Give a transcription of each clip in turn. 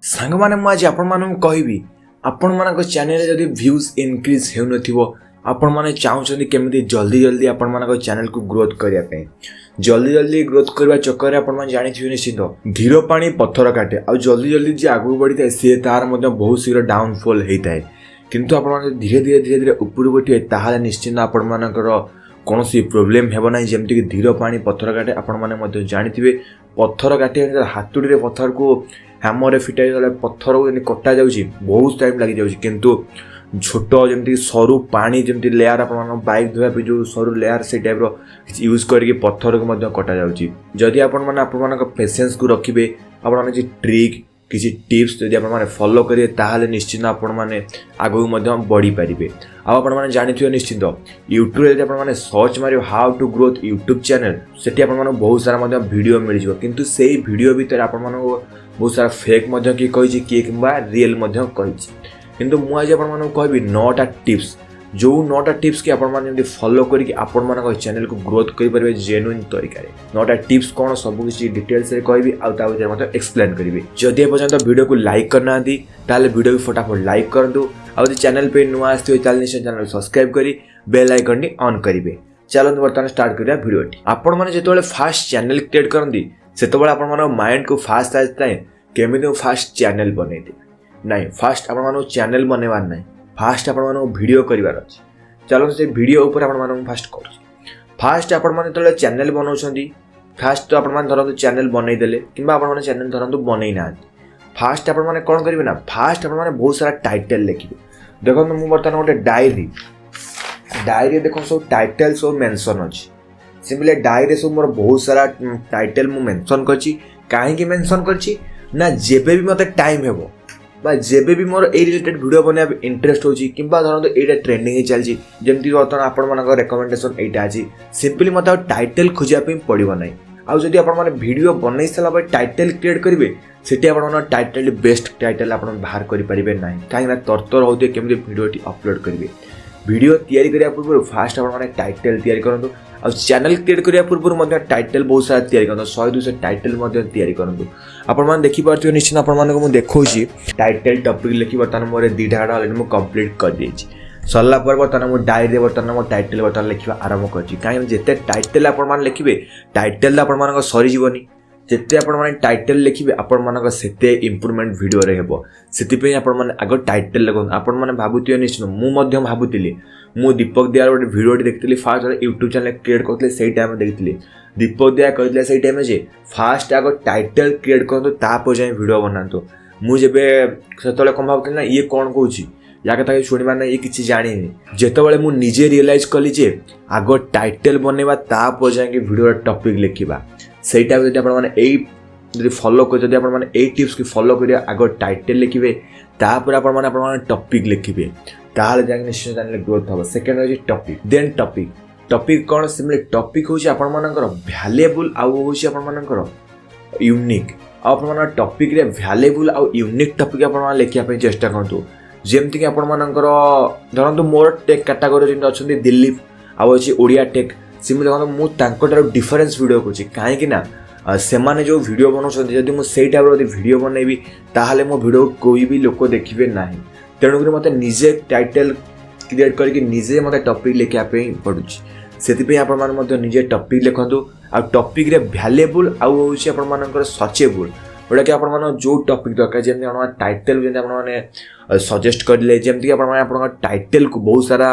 सांग माने मु आज आपण मानू कहबी आपण मानक चैनल जदि व्यूज इनक्रीज हेउ नथिवो आपण माने चाहुचंदी केमिति जल्दी जल्दी आपण मानक चैनल को ग्रोथ करिया पे जल्दी जल्दी ग्रोथ करबा चक्कर आपण मान जानि थियो निश्चित धीर पानी पत्थर काटे आ जल्दी जल्दी जे आगु बढ़ी थाए से तार मध्ये बहुत शीघ्र डाउनफॉल हेइ थाए किंतु आपण मान धीरे धीरे ऊपर उठिए ताहाले निश्चित आपण मानकर कौनसी प्रोब्लेम हेबो नै जेमति कि धीर पानी पत्थर काटे आपण माने मध्ये जानिथिबे पत्थर काटे हातुडी रे पत्थर को हैमर रे फिटाई गले पत्थर को जने कटा जाउची बहुत टाइम लागि जाउची किंतु छोट जमती सरू पानी जमती लेयर आपण बाइक धोया पे जो सरू लेयर से टाइप रो यूज करके पत्थर को मध्ये कटा जाउची जदि आपण माने आपण मानक पेशेंस को रखिबे आपण माने जे ट्रिक किसी टिप्स जदि आपण माने फॉलो करिए ताहाले निश्चित आपण माने आगु मध्ये बढ़ी पारिबे आ आपण माने जानिथियो निश्चित YouTube रे आपण माने सर्च मारियो how to growth YouTube channel सेठी आपण माने बहुत सारा मध्ये वीडियो मिल जिवो किंतु सेही वीडियो भीतर आपण माने बहुत सारा फेक मध्ये की कहि कि किबा रियल मध्ये कहि किंतु मु आज आपण माने कहबी 9टा टिप्स जो 9टा टिप्स की आपण माने फॉलो करिक आपण माने चैनल को ग्रोथ करि परबे जेन्युइन तरीका रे 9टा टिप्स कोन सब किछि डिटेल्स रे कहबी आ ता भीतर मते एक्सप्लेन करिवे जदि पर्यंत वीडियो को लाइक करना दी ताले वीडियो को फटाफट लाइक कर दो आ चैनल पे नुआ आस्थियो ताले निश्चय चैनल सब्सक्राइब करी बेल आइकन नी ऑन करिवे चलो बर्तमान स्टार्ट करिया वीडियो आपण माने जेतोले फास्ट चैनल क्रिएट करंदी सेतोले आपण माने माइंड को फास्ट आस्ताय केमिति फास्ट चैनल बनेदे नहीं फास्ट आपण मानो चैनल बनेवार नहीं फास्ट आपण मानो वीडियो करिवार अछि चलो से वीडियो ऊपर आपण मानो फास्ट कर फास्ट आपण माने तले चैनल बनाउछंदी फास्ट तो आपण माने धरंतु चैनल बनै देले किबा आपण माने चैनल धरंतु बनै ना फास्ट आपण माने कोन करिवे ना फास्ट आपण माने बहुत सारा टाइटल लिखिबे देखो मु बर्तन ओटे डायरी देखो सब टाइटल सब मेंशन अछि सिंपली डायरी सब मोर बहुत सारा टाइटल मु मेंशन करछि काहे कि मेंशन करछि ना जेबे भी मते टाइम हेबो बा जेबे भी मोर ए रिलेटेड वीडियो बने इंटरेस्ट होची किबा धरन तो एटा ट्रेंडिंग ही चलची जेमति वर्तमान आपण मानक रिकमेंडेशन एटा अछि सिंपली मते टाइटल खोजिया पे पड़िबो नै आ जदि आपण माने वीडियो बनै सला बा टाइटल क्रिएट करिवे सेठी आपण माने टाइटल बेस्ट टाइटल आपण बाहर करि परिबे नै काहे ना तरतर होते केमति वीडियोटी अपलोड करिवे वीडियो तयारी करिया पूर्व फास्ट आपण माने टाइटल तयारी करंतु आ चैनल क्रिएट करिया पूर्व मध्ये टाइटल बहुत सारा तयारी करंतु 100-200 टाइटल मध्ये तयारी करंतु आपण मान देखि पारथियो निश्चित आपण मान को मु देखौची टाइटल टॉपिक लिखि बर्तन मोरे दीटा डाल मु कंप्लीट कर देछि सरला पर बर्तन मु डायरी बर्तन मु टाइटल बर्तन लिखिबा आरंभ करछि काहे जेते टाइटल आपण मान लिखिबे टाइटल आपण मान को सरी जीवनी जेते आपण माने टाइटल लिखिबे आपण मानक सेते इंप्रूवमेंट वीडियो रे हेबो सेति पे आपण माने आगो टाइटल लगन आपण माने भाबुतियो निश्चित मु मध्य भाबुतिली मु दीपक दियार गोटे वीडियो देखतिली फास्ट YouTube चैनल क्रिएट करथले सेही टाइम देखतिली दीपक दिया कहले सेही टाइम जे फास्ट आगो टाइटल क्रिएट करतो तापर जाय वीडियो बनातो मु जेबे सेतले कम भाबतिली ना ये कोन कहूची या कथा सुनिबा ना ये किछि जानिनी जेतबेले मु निजे रियलाइज कली जे आगो टाइटल बनेबा तापर जाय वीडियो टॉपिक लिखिबा सेही टाइम जदि आपण माने एई जदि फॉलो कर जदि आपण माने एई टिप्स की फॉलो करिया आगो टाइटल लिखिबे तापर आपण माने टॉपिक लिखिबे ताहाले जाय निश्चय चैनल ग्रोथ हो सेकंड हो टॉपिक देन टॉपिक कोन सिम्पली टॉपिक होची आपण मानकर वैल्यूएबल आ होची आपण मानकर यूनिक आपण माने टॉपिक रे वैल्यूएबल आ यूनिक टॉपिक आपण माने लेखिया पे चेष्टा करंतु जेमति कि आपण मानकर धरंतु मोर टेक कैटेगरी जिन अछंती दिल्ली आ होची ओडिया टेक सिम्पली देखो मु तांकोटार डिफरेंस वीडियो करछि काहे कि ना से माने जो वीडियो बनौछंती जदि मु सेही टाइप रो वीडियो बनेबी ताहाले मो वीडियो कोई भी लोक देखिबे नाही तेणुकरी मते निजे टाइटल क्रिएट करके निजे मते टॉपिक लेके पे पडुछि सेति पे आपण मान मते निजे टॉपिक लिखंतु आ टॉपिक रे वैल्यूएबल आ होछि आपण मानकर सर्चेबल ओडा कि आपण मान जो टॉपिक दरकार जेमति आपण टाइटल जेमति आपण माने सजेस्ट करले जेमति कि आपण माने आपण टाइटल को बहुत सारा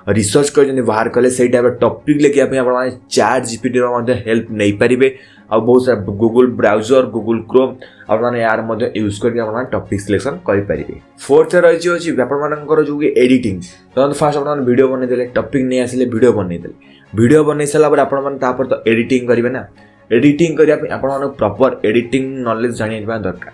रिसर्च कर जने बाहर कले सेही टाइप टॉपिक लेके आपण माने चैट जीपीटी रो मध्ये हेल्प नै परिबे आ बहुत सारा गूगल ब्राउजर गूगल क्रोम आपण माने यार मध्ये यूज करके आपण माने टॉपिक सिलेक्शन करि परिबे फोर्थ रहि होछि आपण मानकर जो एडिटिंग तो फास्ट आपण माने वीडियो बनै देले टॉपिक नै आसिले वीडियो बनै सला पर आपण माने तापर तो एडिटिंग करिवे ना एडिटिंग करिया पे आपण माने प्रॉपर एडिटिंग नॉलेज जानिबा दरकार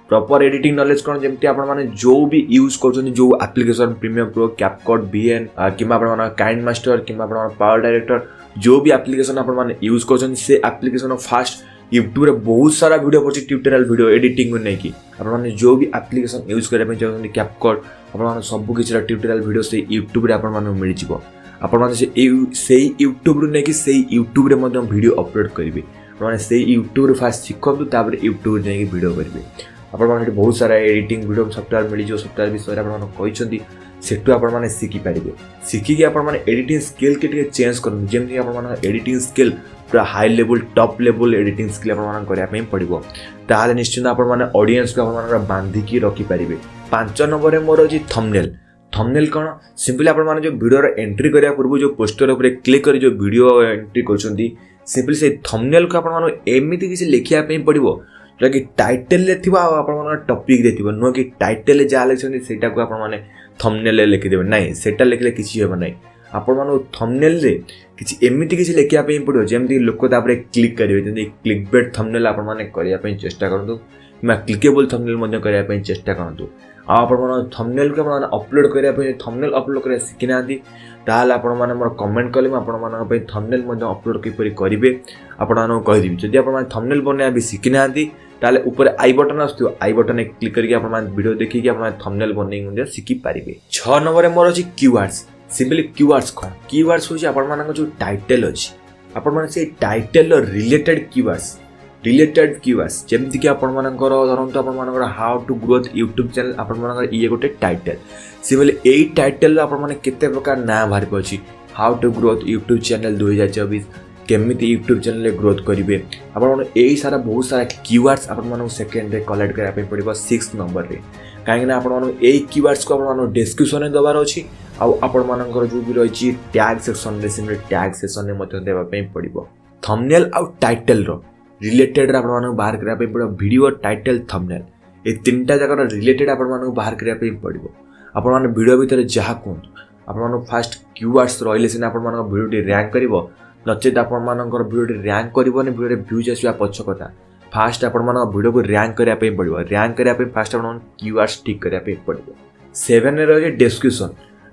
प्रॉपर एडिटिंग नॉलेज कोन जेमति आपण माने जो भी यूज करछन जो एप्लीकेशन प्रीमियम प्रो कैपकट बीएन किबा आपण माने काइंड मास्टर किबा आपण माने पावर डायरेक्टर जो भी एप्लीकेशन आपण माने यूज करछन से एप्लीकेशन फास्ट YouTube रे बहुत सारा वीडियो पछि ट्यूटोरियल वीडियो एडिटिंग को नै कि आपण माने जो भी एप्लीकेशन यूज करे पे चाहछन कैपकट आपण माने सब किछि ट्यूटोरियल वीडियो से YouTube रे आपण माने मिलि जिवो आपण माने से YouTube रे नै कि से YouTube रे मध्ये वीडियो अपलोड करिवे माने से YouTube रे फास्ट सिखंतु तापर YouTube रे नै वीडियो करिवे आपने बहुत सारा एडिटिंग वीडियो सॉफ्टवेयर मिल जाए सॉफ्टवेयर विषय आपड़ी सेठू आपने शिखिपारे शिखिकी आपने एडिटिंग स्किल के चेंज करूँ जमी आप एडिटिंग स्किल पूरा high level top level editing skill आपको पड़ो ताहले निश्चिंत आपने ऑडियंस को आप बांधिकी रखिपारे 5 नंबर मोर अच्छी थंबनेल थंबनेल कौन सिंपली आपने जो वीडियो एंट्री करने पूर्व जो पोस्टर उपर क्लिक कर जो वीडियो एंट्री कर सिंपली से थंबनेल को आपमती किसी लिखापी पड़ो जोटा कि टाइटल टॉपिक नुह कि टाइटल जहाँ लिखते सेटा को आपने थंबनेल लिखिदेवे ना सेटा लिखले किसी हे ना आपण थंबनेल रे किसी एमती किसी लिखापी पड़ो जमी लोक क्लिक करेंगे जमी क्लिक बेट थंबनेल आपने चेष्टा करूँ कि क्लिकेबल थंबनेल करने चेष्टा करूँ आप थंबनेल को अपलोड करने थंबनेल अपलोड कर शिखि ना ताल आपने मोर कमेंट कले मुझे थंबनेल अपलोड किपर करेंगे आपको कहीदेवी जदि आप थंबनेल बनवा भी शिखि ना ताले ऊपर आई बटन आसो आई बटन क्लिक करके वीडियो देखिए आप थंबनेल बनई शिखिपारे 6 नंबर मोर अच्छी कीवर्ड्स सिंपली कीवर्ड्स कौन कीवर्ड्स हूँ आप जो टाइटल अच्छी आपण से टाइटल रिलेटेड कीवर्ड्स जमती कि धरतु आप how to growth YouTube channel आप ये गोटे टाइटल सिंपली यही टाइटल आपने केते प्रकार ना बाहर पाची how to growth YouTube channel 2024 केमिति यूट्यूब चैनल ग्रोथ करेंगे आपन यही सारा बहुत सारा कीवर्ड्स आपन सेकेंड कलेक्ट करने पड़ो 6 नंबर रे कहीं आपन यही कीवर्ड्स को आप डिस्क्रिप्शन में दबार अच्छी आपर जो भी रही टैग सेक्शन में टैग सेक्शन में देवाई पड़ो थंबनेल आउ टाइटल रिलेटेड आप बाहर करने पड़ो वीडियो टाइटल थंबनेल ये 3टा जगह रिलेटेड आप बाहर करने पड़ो आपने वीडियो भितर जहाँ कहतु आप फास्ट कीवर्ड्स रही सीना आप वीडियो रैंक कर नचेत आपर वीडियो रैंक करनी वीडियो भ्यूज आसा पछ कथा फास्ट आप वीडियो को रैंक करने पड़ो रैंक करने फास्ट आप कीवर्ड्स ठीक करने पड़ो 7 रही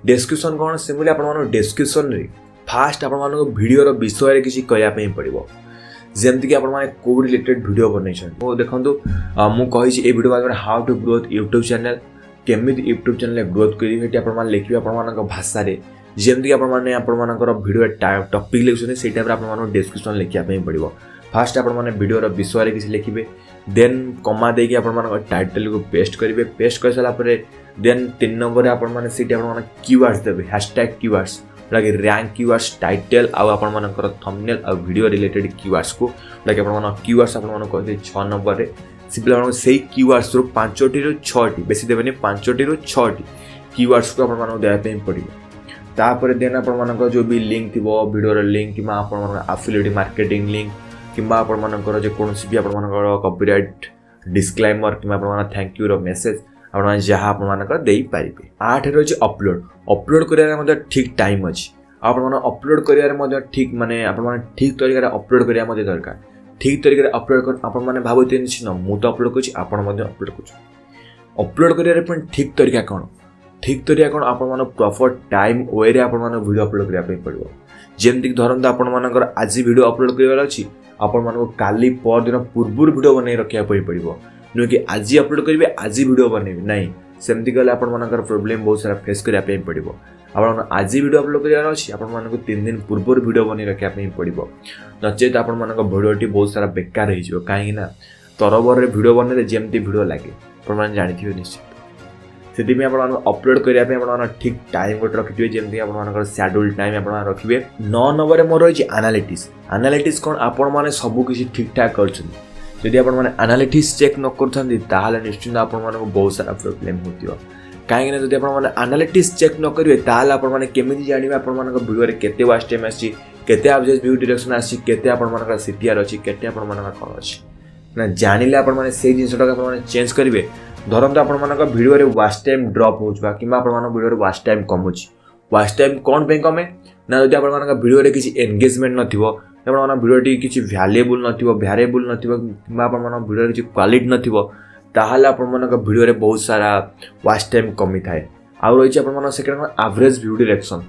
डेस्क्रिप्शन कौन सिंपली आप डेस्क्रिप्शन रे फास्ट आप वीडियो विषय किसी कहवाई पड़ो जमती कि आपने कौ रिलेटेड वीडियो बनई देखो मुझे ये video how to growth YouTube channel केमी यूट्यूब चैनल ग्रोथ करेंगे आप लिखे आप भाषा जमती आपर वीडियो टॉपिक लिखुं से टाइम आप डिस्क्रिप्शन लिखापी पड़ो फास्ट आपने वीडियो विषय किसी लिखे देन कमा देकी आप टाइटल को पेस्ट करेंगे पेस्ट कर सारापर देन 3 नंबर आपने कीवर्ड्स देवे हैशटैग कीवर्ड्स जोटा कि रैंक कीवर्ड्स टाइटल आपर थंबनेल आ वीडियो रिलेटेड कीवर्ड्स को जोटा कि कीवर्ड्स कहते 6 नंबर रे सिंपली से कीवर्ड्स 5टी रू 6टी बेसी देवे 5टी रू 6टी कीवर्ड्स को आपको देवाई पड़ो तापर देन आप जो भी लिंक थी वीडियो लिंक कि आफिलिएट मार्केटिंग लिंक कि आपर कौन भी आप कॉपीराइट डिस्क्लेमर कि थैंक यू मेसेज आप जहाँ पारे 8 रही अपलोड कर ठीक टाइम अच्छी आप अपलोड कर ठीक माने आप ठीक तरीके अपलोड करवा दरकार ठीक तरीके अपलोड कर आप भावुते निश्चित मुझे तो अपलोड कर अपलोड कर ठीक तरीका कौन आप प्रॉपर टाइम वे आप वीडियो अपलोड करने पड़ो जमती धरतु आप आज वीडियो अपलोड करार अच्छी आपको काली पर दिन पूर्व वीडियो बनई रखा पड़ो नुह कि आज अपलोड करेंगे आज वीडियो बनइबे ना सेमती कले आपर प्रोब्लेम बहुत सारा फेस करने पड़ो आप आज वीडियो अपलोड करार अच्छी आपको 3 दिन पूर्व वीडियो बनई रखापी पड़ो नचेत आप भिडियोटी बहुत सारा बेकार हो कहीं तरबर वीडियो बनइले जमती वीडियो लगे आप जानते निश्चित से अपलोड करने ठीक टाइम गोटे रखिए जमी आप शेड्यूल टाइम आप रखिए 9 नंबर मोर रही एनालिटिक्स कौन आपने सबकि ठीक ठाक कर जदि एनालिटिक्स चेक न कर निश्चिंत आप बहुत सारा प्रोब्लेम हो कहीं जब आप एनालिटिक्स चेक न करेंगे ताल आपमि जानवे आप वीडियो केते वाच टाइम आसी केते एवरेज व्यू डायरेक्शन आसी केते आप सीटीआर अच्छी केते आप कौन अच्छी ना जानिले आपने से जिनटा चेंज करेंगे धरतु आप वीडियो वाच टाइम ड्रप हो कि वीडियो वाच टाइम कमुची वाच टाइम कौन पे कमे ना जब आप वीडियो किसी एंगेजमेंट नथिबो आप वीडियोटी किसी भैल्युएबल भैरिएबल वीडियो किसी क्वालिटी नथिबो ताहले आप वीडियो बहुत सारा वाच टाइम कमी थाए आउ रही आप सेकेंड एवरेज व्यू डायरेक्शन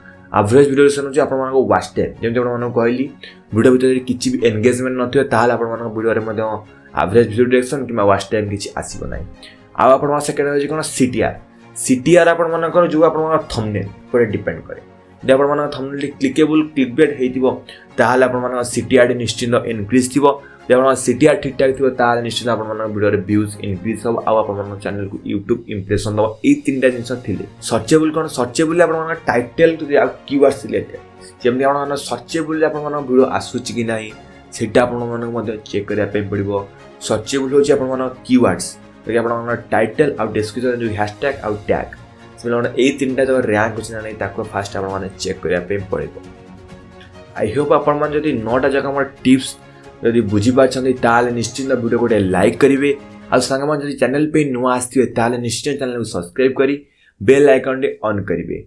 हूँ आप वाच टाइम जमी आपको कहली वीडियो भीतर किसी भी एंगेजमेंट नथिबो ताहले आप वीडियो एवरेज व्यू डायरेक्शन कि वाच टाइम किसी आसब ना आप सेकेंड रही कौन सीटीआर आपर जो आप थंबनेल पर डिपेंड करे जब आप थंबनेल क्लिकेबल क्लिकबेट होता आप सीटीआर निश्चिंत इनक्रीज थी जब आप सीटीआर ठीक ठाक थी ताल निश्चित आप वीडियो व्यूज इनक्रीज हम आप चैनल को यूट्यूब इंप्रेशन दब ये तीन जिन थी सर्चेबल कौन सर्चेबल आप टाइटल कीवर्ड्स रिलेटेड जमी आप सर्चेबल वीडियो आसूची कि ना सेटा आप चेक करने पड़ो सर्चेबल हो कीवर्ड्स आप टाइटल आउ डिस्क्रिप्शन जो हैशटैग आउ टैग ये तीन जो रैंक अच्छे ना नहीं फास्ट आप चेक करने पड़ो आई होप आप 9टा जगह टिप्स जदि बुझीपार्छन्ति ताले निश्चिंत वीडियो गोटे लाइक करेंगे आ सांग मैंने चैनल पे नुआ आसथिबे ताले निश्चित चैनल को सब्सक्राइब करी बेल आइकन ऑन करेंगे।